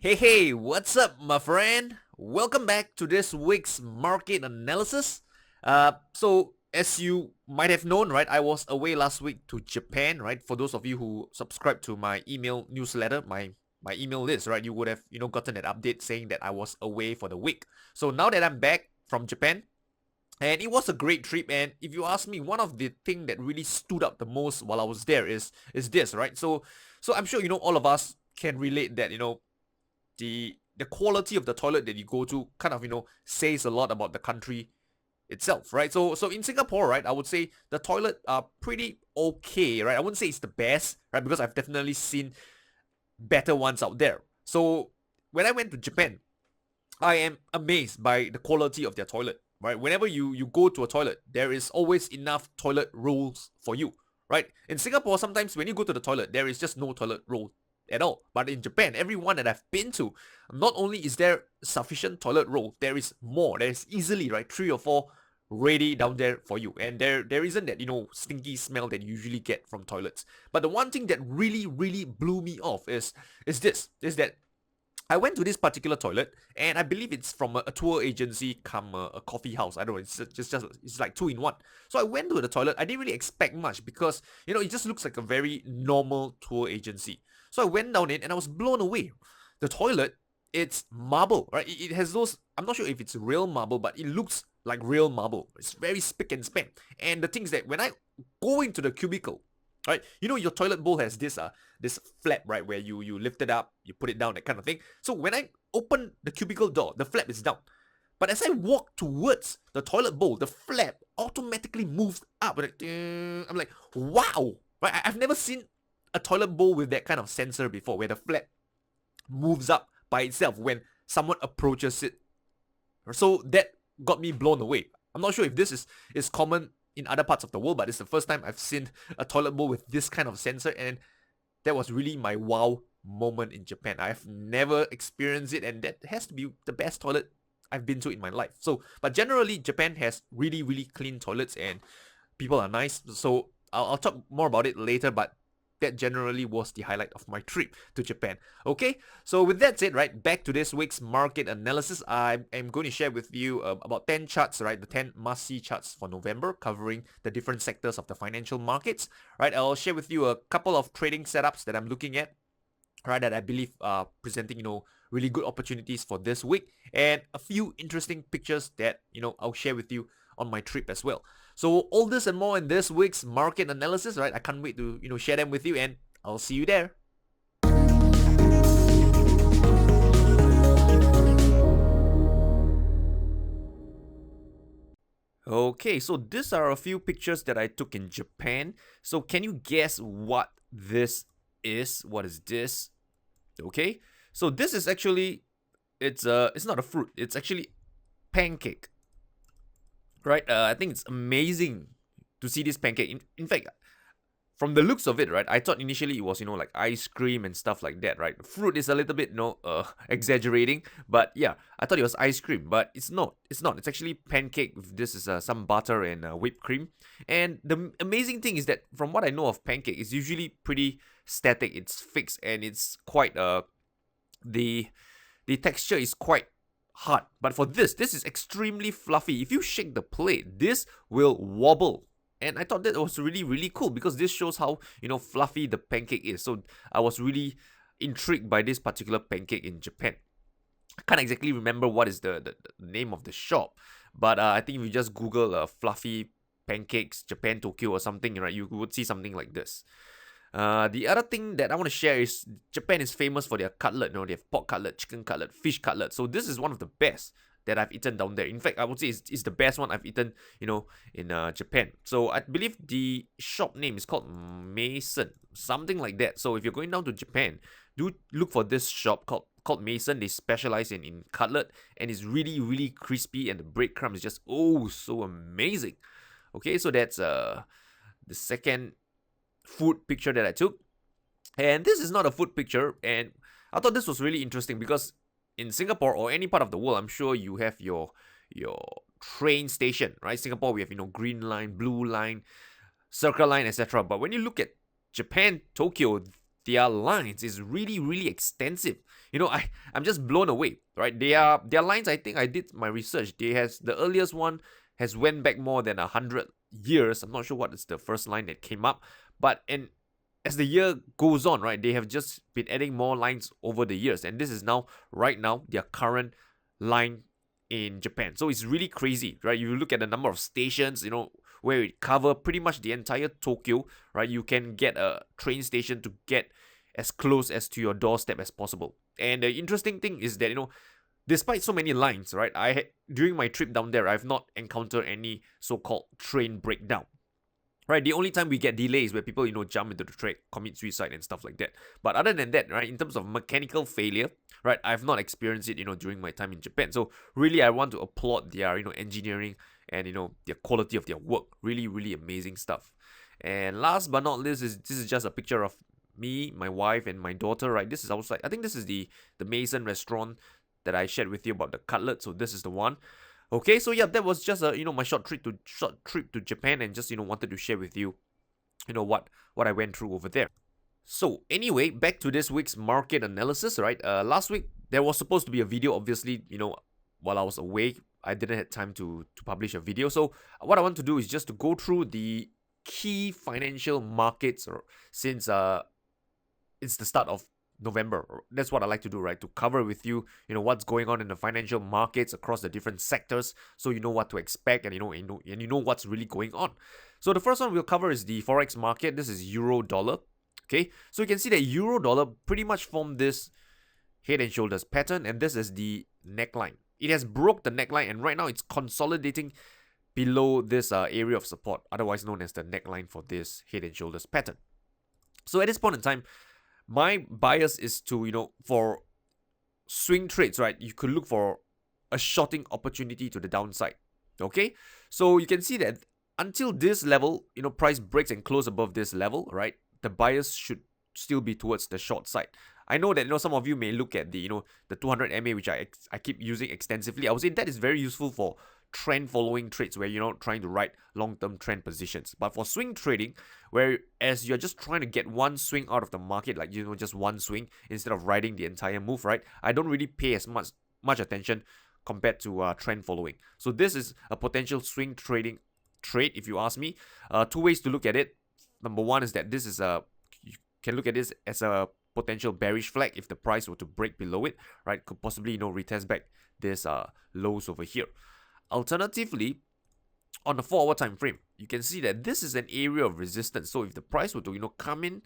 Hey, what's up, my friend? Welcome back to this week's market analysis. As you might have known, right, I was away last week to Japan, right? For those of you who subscribe to my email newsletter, my email list, right, you would have gotten an update saying that I was away for the week. So now that I'm back from Japan, and it was a great trip. And if you ask me, one of the thing that really stood out the most while I was there is this, right? So I'm sure all of us can relate that the quality of the toilet that you go to kind of says a lot about the country itself, right? So in Singapore, right, I would say the toilet are pretty okay, right? I wouldn't say it's the best, right, because I've definitely seen better ones out there. So when I went to Japan, I am amazed by the quality of their toilet, right? Whenever you go to a toilet, there is always enough toilet rolls for you, right? In Singapore, sometimes when you go to the toilet, there is just no toilet roll at all. But in Japan, everyone that I've been to, not only is there sufficient toilet roll, there is more. There is easily, right, 3 or 4 ready down there for you. And there isn't that, stinky smell that you usually get from toilets. But the one thing that really blew me off is that I went to this particular toilet, and I believe it's from a tour agency come a coffee house. I don't know. It's like 2 in 1. So I went to the toilet. I didn't really expect much because it just looks like a very normal tour agency. So I went down in and I was blown away. The toilet, it's marble, right? It has those. I'm not sure if it's real marble, but it looks like real marble. It's very spick and span. And the thing is that when I go into the cubicle, right, your toilet bowl has this flap, right, where you lift it up, you put it down, that kind of thing. So when I open the cubicle door, the flap is down. But as I walk towards the toilet bowl, the flap automatically moves up. I'm like, wow, right? I've never seen a toilet bowl with that kind of sensor before, where the flap moves up by itself when someone approaches it. So that got me blown away. I'm not sure if this is common in other parts of the world, but it's the first time I've seen a toilet bowl with this kind of sensor, and that was really my wow moment in Japan. I've never experienced it, and that has to be the best toilet I've been to in my life. So, but generally, Japan has really clean toilets, and people are nice. So I'll talk more about it later, but that generally was the highlight of my trip to Japan. Okay, so with that said, right, back to this week's market analysis. I am going to share with you about 10 charts, right, the 10 must-see charts for November, covering the different sectors of the financial markets, right. I'll share with you a couple of trading setups that I'm looking at, right, that I believe are presenting, really good opportunities for this week, and a few interesting pictures that, I'll share with you on my trip as well. So all this and more in this week's market analysis, right? I can't wait to, share them with you, and I'll see you there. Okay, so these are a few pictures that I took in Japan. So can you guess what this is? What is this? Okay, so this is actually, it's not a fruit. It's actually pancake, right? I think it's amazing to see this pancake. In fact, from the looks of it, right, I thought initially it was, like ice cream and stuff like that, right? Fruit is a little bit, exaggerating, but yeah, I thought it was ice cream, but it's not. It's not. It's actually pancake. This is some butter and whipped cream. And the amazing thing is that from what I know of pancake, it's usually pretty static. It's fixed, and it's quite the texture is quite hard. But for this is extremely fluffy. If you shake the plate, this will wobble. And I thought that was really cool, because this shows how, fluffy the pancake is. So I was really intrigued by this particular pancake in Japan. I can't exactly remember what is the name of the shop, but I think if you just Google fluffy pancakes Japan Tokyo or something, right, you would see something like this. The other thing that I want to share is Japan is famous for their cutlet. They have pork cutlet, chicken cutlet, fish cutlet. So this is one of the best that I've eaten down there. In fact, I would say it's the best one I've eaten, in Japan. So I believe the shop name is called Mason, something like that. So if you're going down to Japan, do look for this shop called Mason. They specialize in cutlet, and it's really crispy, and the breadcrumb is just so amazing. Okay, so that's the second food picture that I took. And this is not a food picture, and I thought this was really interesting because in Singapore or any part of the world, I'm sure you have your train station, right? Singapore, we have, Green Line, Blue Line, Circle Line, etc. But when you look at Japan, Tokyo, their lines is really extensive. I'm just blown away, right? Their lines, I think I did my research. The earliest one has went back more than 100 years. I'm not sure what is the first line that came up, but and as the year goes on, right, they have just been adding more lines over the years, and this is now right now their current line in Japan. So it's really crazy, right? You look at the number of stations, where it cover pretty much the entire Tokyo, right? You can get a train station to get as close as to your doorstep as possible. And the interesting thing is that, despite so many lines, right, during my trip down there, I've not encountered any so-called train breakdown. Right, the only time we get delays where people, jump into the track, commit suicide and stuff like that. But other than that, right, in terms of mechanical failure, right, I've not experienced it, during my time in Japan. So really, I want to applaud their, engineering and, their quality of their work. Really, really amazing stuff. And last but not least, this is just a picture of me, my wife, and my daughter, right? This is outside. I think this is the Mason restaurant that I shared with you about the cutlet. So this is the one. Okay, so yeah, that was just my short trip to Japan, and just wanted to share with you, what I went through over there. So anyway, back to this week's market analysis, right? Last week there was supposed to be a video. Obviously, while I was away, I didn't have time to publish a video. So what I want to do is just to go through the key financial markets, since it's the start of November. That's what I like to do, right? To cover with you, what's going on in the financial markets across the different sectors, so you know what to expect, and you know what's really going on. So the first one we'll cover is the forex market. This is euro dollar. Okay, so you can see that euro dollar pretty much formed this head and shoulders pattern, and this is the neckline. It has broke the neckline, and right now it's consolidating below this area of support, otherwise known as the neckline for this head and shoulders pattern. So at this point in time, my bias is to, for swing trades, right, you could look for a shorting opportunity to the downside. Okay, so you can see that until this level, price breaks and close above this level, right, the bias should still be towards the short side. I know that, some of you may look at the, the 200 MA, which I keep using extensively. I would say that is very useful for trend following trades where you're not trying to ride long-term trend positions. But for swing trading, whereas you're just trying to get one swing out of the market, like, just one swing instead of riding the entire move, right, I don't really pay as much attention compared to trend following. So this is a potential swing trading trade, if you ask me. Two ways to look at it. Number one is that you can look at this as a potential bearish flag if the price were to break below it, right, could possibly retest back this lows over here. Alternatively, on the 4-hour time frame, you can see that this is an area of resistance. So if the price were to come in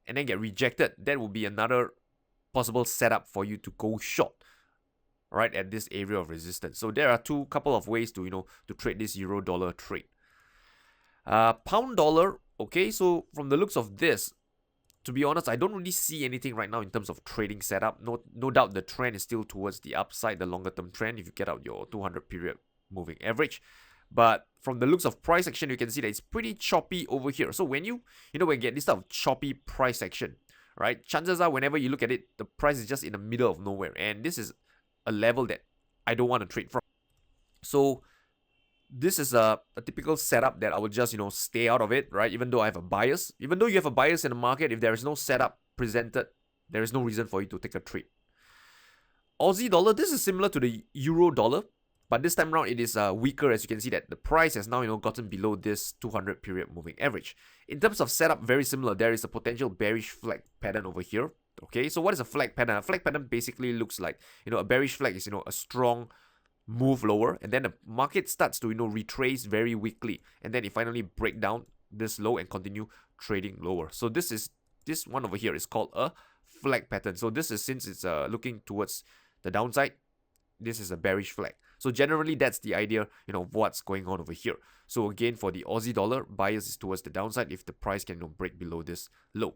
and then get rejected, that will be another possible setup for you to go short, right, at this area of resistance. So there are couple of ways to to trade this euro dollar trade. Pound dollar. Okay, so from the looks of this, to be honest, I don't really see anything right now in terms of trading setup. No doubt the trend is still towards the upside, the longer term trend, if you get out your 200 period moving average. But from the looks of price action, you can see that it's pretty choppy over here. So when when you get this type of choppy price action, right, chances are whenever you look at it, the price is just in the middle of nowhere, and this is a level that I don't want to trade from. So this is a typical setup that I would just stay out of it, right? Even though I have a bias, even though you have a bias in the market, if there is no setup presented, there is no reason for you to take a trade. Aussie dollar, this is similar to the euro dollar, but this time around it is weaker, as you can see that the price has now gotten below this 200 period moving average. In terms of setup, very similar. There is a potential bearish flag pattern over here. Okay, so what is a flag pattern? A flag pattern basically looks like, a bearish flag is a strong move lower, and then the market starts to retrace very weakly, and then it finally break down this low and continue trading lower. So this one over here is called a flag pattern. So this is, since it's looking towards the downside, this is a bearish flag. So generally that's the idea of what's going on over here. So again, for the Aussie dollar, bias is towards the downside if the price can break below this low.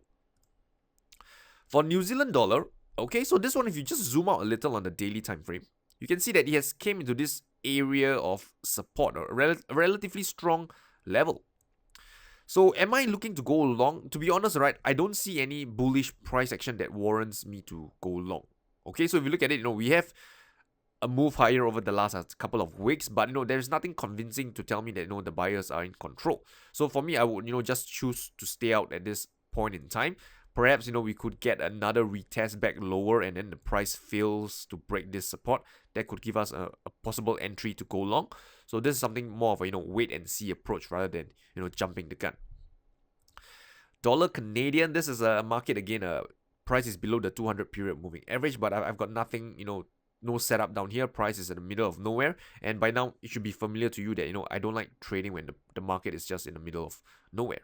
For New Zealand dollar, okay, so this one, if you just zoom out a little on the daily time frame, you can see that it has came into this area of support, or a relatively strong level. So am I looking to go long? To be honest, right, I don't see any bullish price action that warrants me to go long. Okay, so if you look at it, we have a move higher over the last couple of weeks, but there's nothing convincing to tell me that the buyers are in control. So for me, I would just choose to stay out at this point in time. perhaps, we could get another retest back lower and then the price fails to break this support. That could give us a possible entry to go long. So this is something more of a, wait and see approach rather than, jumping the gun. Dollar Canadian, this is a market again, price is below the 200 period moving average, but I've got nothing, no setup down here. Price is in the middle of nowhere, and by now it should be familiar to you that I don't like trading when the market is just in the middle of nowhere.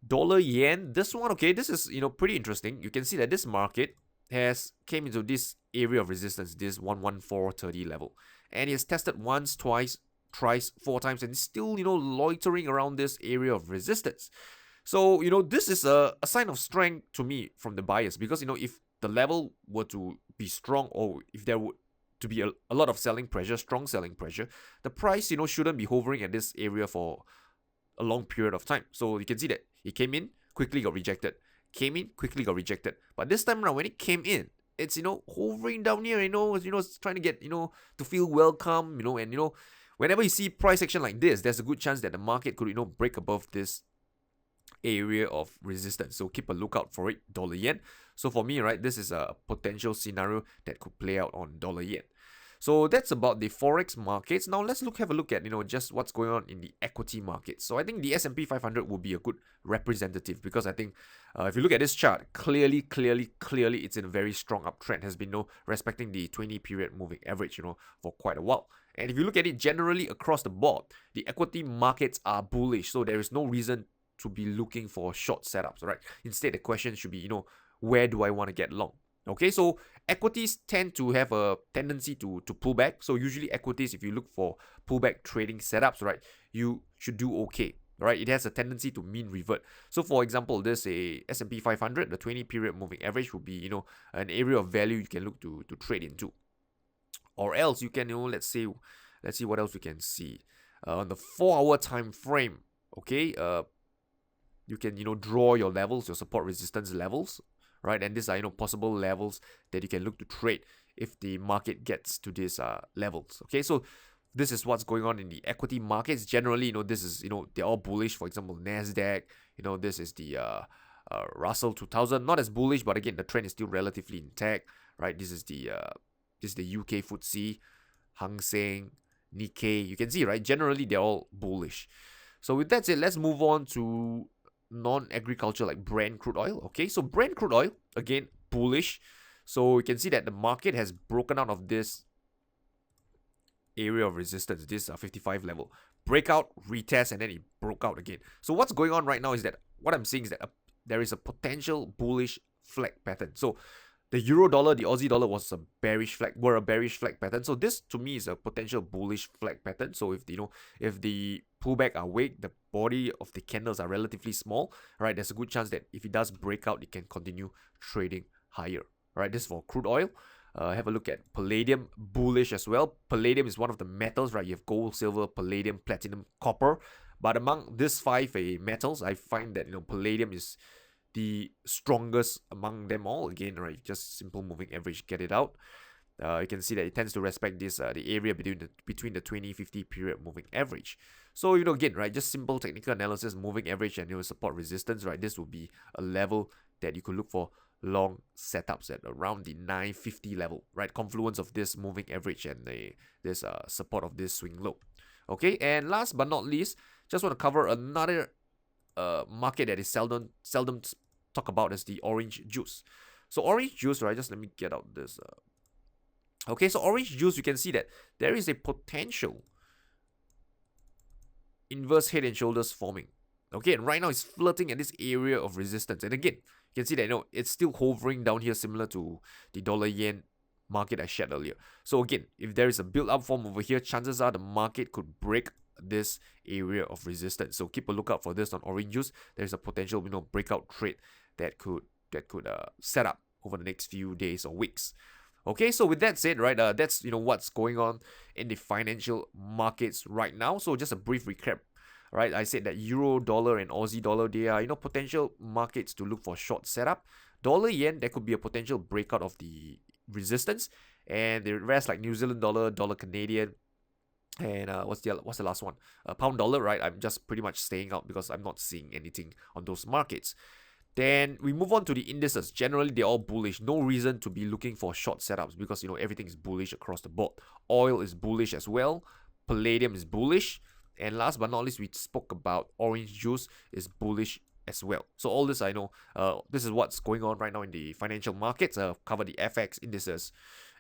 Dollar yen, this one, okay, this is pretty interesting. You can see that this market has came into this area of resistance, this 11430 level, and it's tested once, twice, thrice, 4 times, and still loitering around this area of resistance. So this is a sign of strength to me from the buyers, because if the level were to be strong, or if there would to be a lot of selling pressure, strong selling pressure, the price shouldn't be hovering at this area for a long period of time. So you can see that it came in, quickly got rejected, came in, quickly got rejected. But this time around, when it came in, it's hovering down here, it's trying to get to feel welcome, and whenever you see price action like this, there's a good chance that the market could break above this area of resistance. So keep a lookout for it, dollar yen. So for me, right, this is a potential scenario that could play out on dollar yen. So that's about the forex markets. Now let's have a look at just what's going on in the equity markets. So I think the S&P 500 will be a good representative, because I think if you look at this chart, clearly it's in a very strong uptrend. Has been respecting the 20 period moving average for quite a while. And if you look at it generally across the board, the equity markets are bullish. So there is no reason to be looking for short setups, right? Instead, the question should be, where do I want to get long? Okay, so equities tend to have a tendency to pull back. So usually equities, if you look for pullback trading setups, right, you should do okay, right? It has a tendency to mean revert. So for example, there's a S&P 500, the 20 period moving average would be, an area of value you can look to trade into. Or else you can, let's see what else we can see. On the 4-hour time frame, okay, you can, draw your levels, your support resistance levels, right? And these are, possible levels that you can look to trade if the market gets to these levels. Okay, so this is what's going on in the equity markets. Generally, this is, they're all bullish. For example, NASDAQ, this is the Russell 2000. Not as bullish, but again, the trend is still relatively intact, right? This is the UK FTSE, Hang Seng, Nikkei. You can see, right? Generally, they're all bullish. So with that said, let's move on to non-agriculture like Brent crude oil. Okay, so Brent crude oil, again, bullish. So you can see that the market has broken out of this area of resistance, this 55 level. Breakout, retest, and then it broke out again. So what's going on right now is that, what I'm seeing is that there is a potential bullish flag pattern. So the euro dollar, the Aussie dollar were a bearish flag pattern. So this to me is a potential bullish flag pattern. So if the pullback are weak, the body of the candles are relatively small, right? There's a good chance that if it does break out, it can continue trading higher. Right? This is for crude oil. Have a look at Palladium, bullish as well. Palladium is one of the metals, right? You have gold, silver, palladium, platinum, copper. But among these 5 metals, I find that palladium is the strongest among them all. Again, right, just simple moving average, get it out. You can see that it tends to respect this the area between the 20-50 period moving average. So again, right, just simple technical analysis, moving average and support resistance, right? This will be a level that you could look for long setups at around the 950 level, right? Confluence of this moving average and this support of this swing low. Okay, and last but not least, just want to cover another market that is seldom talk about, is the orange juice. So orange juice, right, just let me get out this okay, so orange juice, you can see that there is a potential inverse head and shoulders forming. Okay, and right now it's flirting at this area of resistance, and again you can see that it's still hovering down here, similar to the dollar yen market I shared earlier. So again, if there is a build up form over here, chances are the market could break this area of resistance. So keep a lookout for this on orange juice. There's a potential breakout trade that could set up over the next few days or weeks. Okay, so with that said, right, that's what's going on in the financial markets right now. So just a brief recap, right? I said that euro dollar and Aussie dollar, they are potential markets to look for short setup. Dollar yen, there could be a potential breakout of the resistance, and the rest like New Zealand dollar, dollar Canadian, and what's the last one? Pound dollar, right? I'm just pretty much staying out because I'm not seeing anything on those markets. Then we move on to the indices. Generally, they're all bullish. No reason to be looking for short setups because, everything is bullish across the board. Oil is bullish as well. Palladium is bullish. And last but not least, we spoke about orange juice is bullish as well. So all this I know, this is what's going on right now in the financial markets. Cover the FX indices,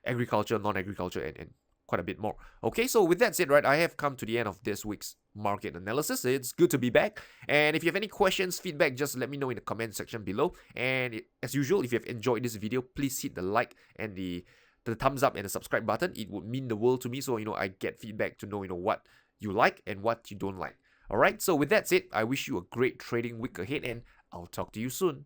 agriculture, non-agriculture, and quite a bit more. Okay, so with that said, right, I have come to the end of this week's market analysis. It's good to be back. And if you have any questions, feedback, just let me know in the comment section below. And as usual, if you have enjoyed this video, please hit the like and the thumbs up and the subscribe button. It would mean the world to me. So, I get feedback to know, what you like and what you don't like. Alright, so with that said, I wish you a great trading week ahead and I'll talk to you soon.